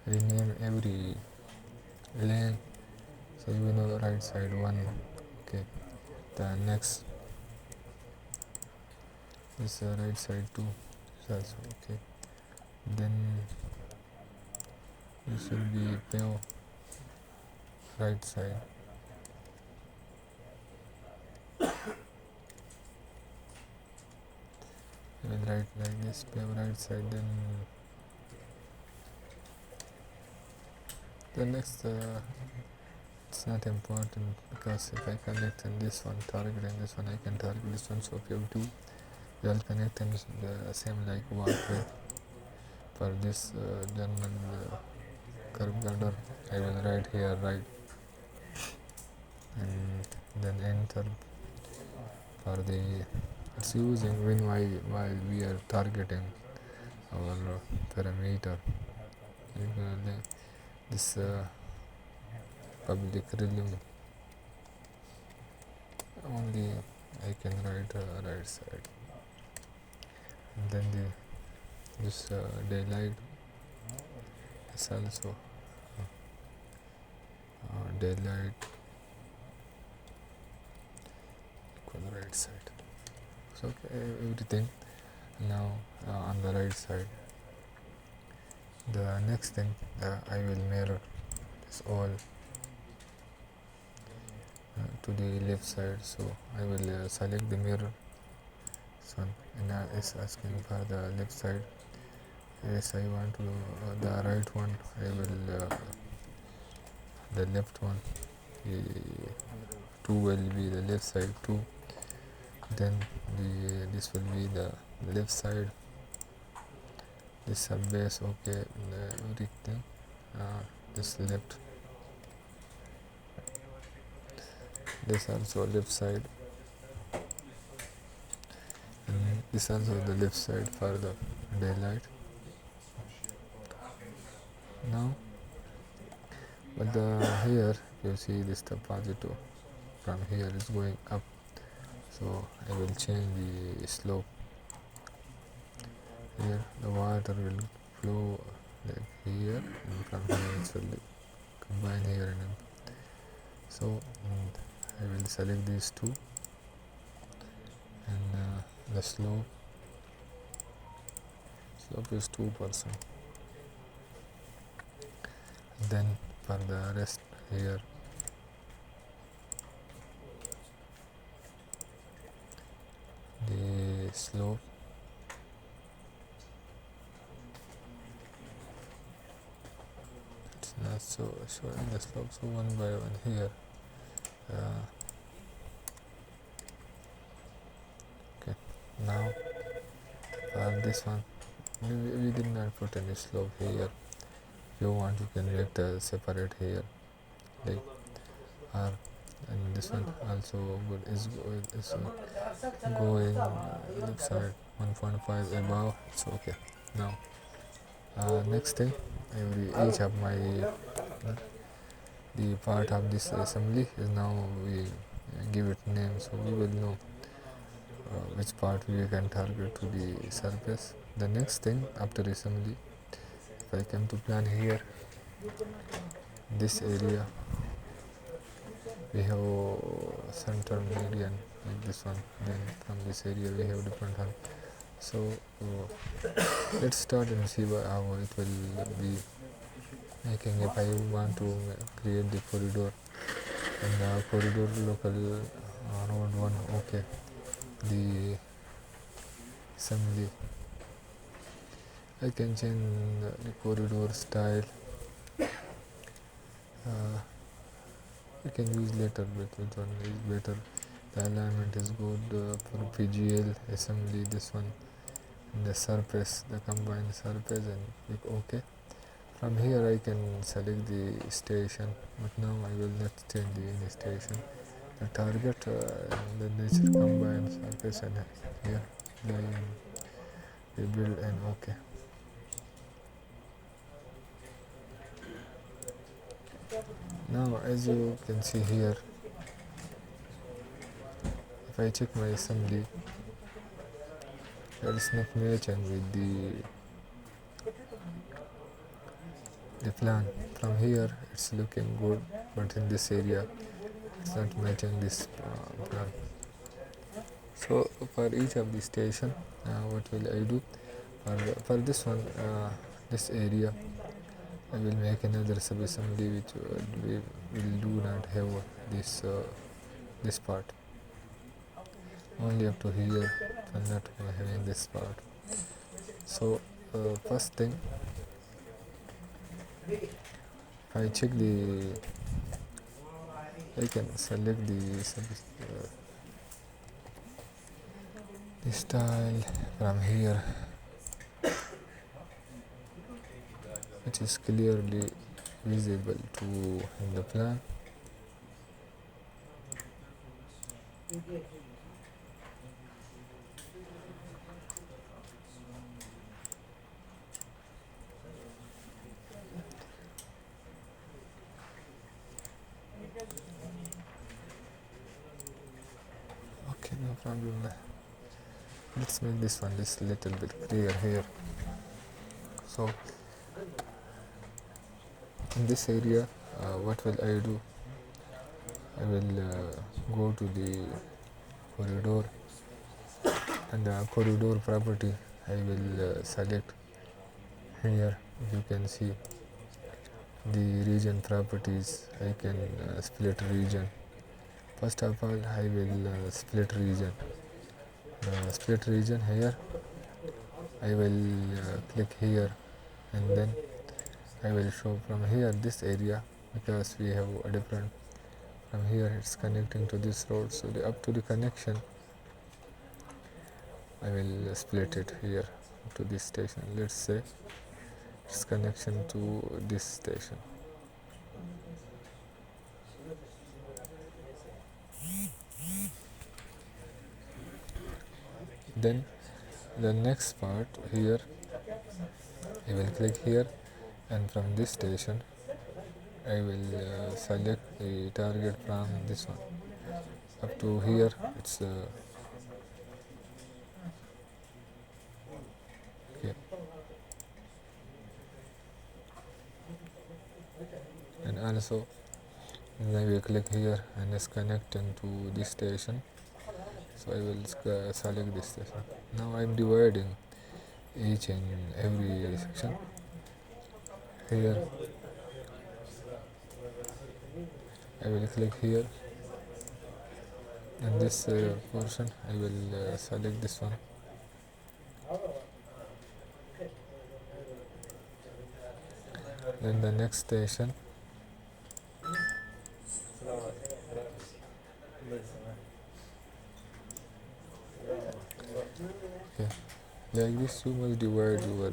rename every lane, so you know right side 1. Okay, the next is right side 2 is also okay. Then this will be pave right side, will write like this, pave right side. Then the next it's not important, because if I connect in this one target and this one, I can target this one. So if you have two, you will connect them the same like walkway. For this general curve gutter, I will write here right, and then enter for the, it's using when while we are targeting our parameter. This public realm only I can write right side, and then this daylight is also daylight equal right side. So everything now on the right side. The next thing, I will mirror this all to the left side. So I will select the mirror. So and it's asking for the left side. Yes, I want to the right one. I will the left one. The 2 will be the left side 2. Then this will be the left side. This sub base, okay. Everything this left, this also left side, and this also the left side for the daylight. Now but here you see this the positive from here is going up, so I will change the slope. Here the water will flow like here, and from here it will combine here, and so I will select these two, and the slope is 2%. Then for the rest here, the slope it's not so showing the slope, so 1 by 1 here. Okay, now for this one we did not put any slope here. If you want, you can make the separate here, like R, and this one also good is going left side 1.5 above. It's okay. Now next thing, each of my the part of this assembly is now we give it name, so we will know which part we can target to the surface. The next thing after assembly, if I come to plan here, this area we have center meridian like this one. Then from this area we have different one. So let's start and see how it will be making. If I want to create the corridor, and the corridor local road 1, okay. The assembly, I can change the corridor style. You can use later, but which one is better? The alignment is good for PGL assembly. This one, and the surface, the combined surface, and click OK. From here I can select the station, but now I will not change any station. The target and the nature combined surface, and here we build and OK. Now as you can see here, if I check my assembly, there is not matching with the the plan. From here it's looking good, but in this area it's not matching this plan. So for each of the station, what will I do? For this one, this area, I will make another sub-assembly which we will do not have this this part. Only up to here, and not having this part. So first thing, I check I can select the style from here, which is clearly visible to in the plan. Okay, no problem. Let's make this one just little bit clear here. So in this area, what will I do? I will go to the corridor, and the corridor property I will select here. You can see the region properties. I can split region. First of all, I will split region. Split region here. I will click here, and then I will show from here this area, because we have a different. From here it's connecting to this road, so up to the connection I will split it here to this station. Let's say its connection to this station. Then the next part here, I will click here, and from this station I will select the target from this one up to here. It's okay, and also I will click here, and it's connecting to this station, so I will select this station. Now I'm dividing each and every section. Here I will click here, and this portion I will select this one. Then the next station, okay, like this you must divide your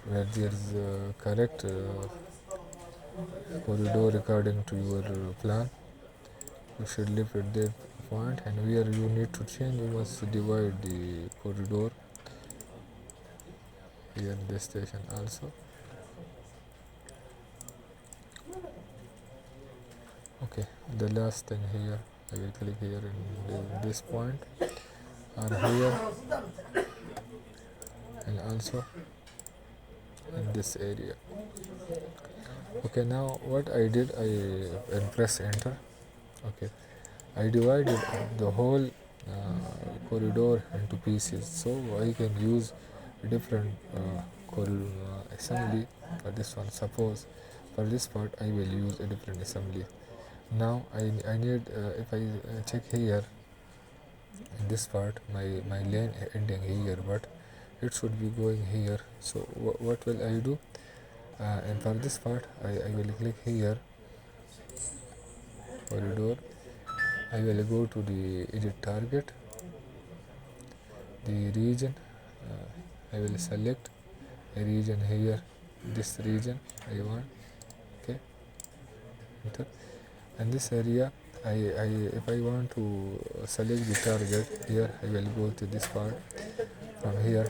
where there is correct corridor according to your plan. You should live at that point, and where you need to change, you must divide the corridor here in this station also. Okay, the last thing here, I will click here in this point, or here, and also in this area. Okay, now what I did, I press enter. Okay, I divided the whole corridor into pieces, so I can use different assembly for this one. Suppose for this part I will use a different assembly. Now I need, if I check here in this part, my lane ending here, but it should be going here. So what will I do? And for this part I will click here, corridor. I will go to the edit target, the region. I will select a region here, this region I want. Okay, enter. And this area, if I want to select the target here, I will go to this part. From here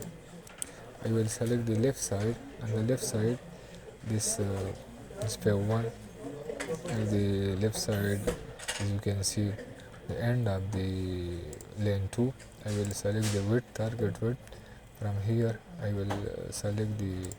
I will select the left side, and the left side this pair 1, and the left side, as you can see, the end of the lane 2. I will select the width, target width. From here I will select the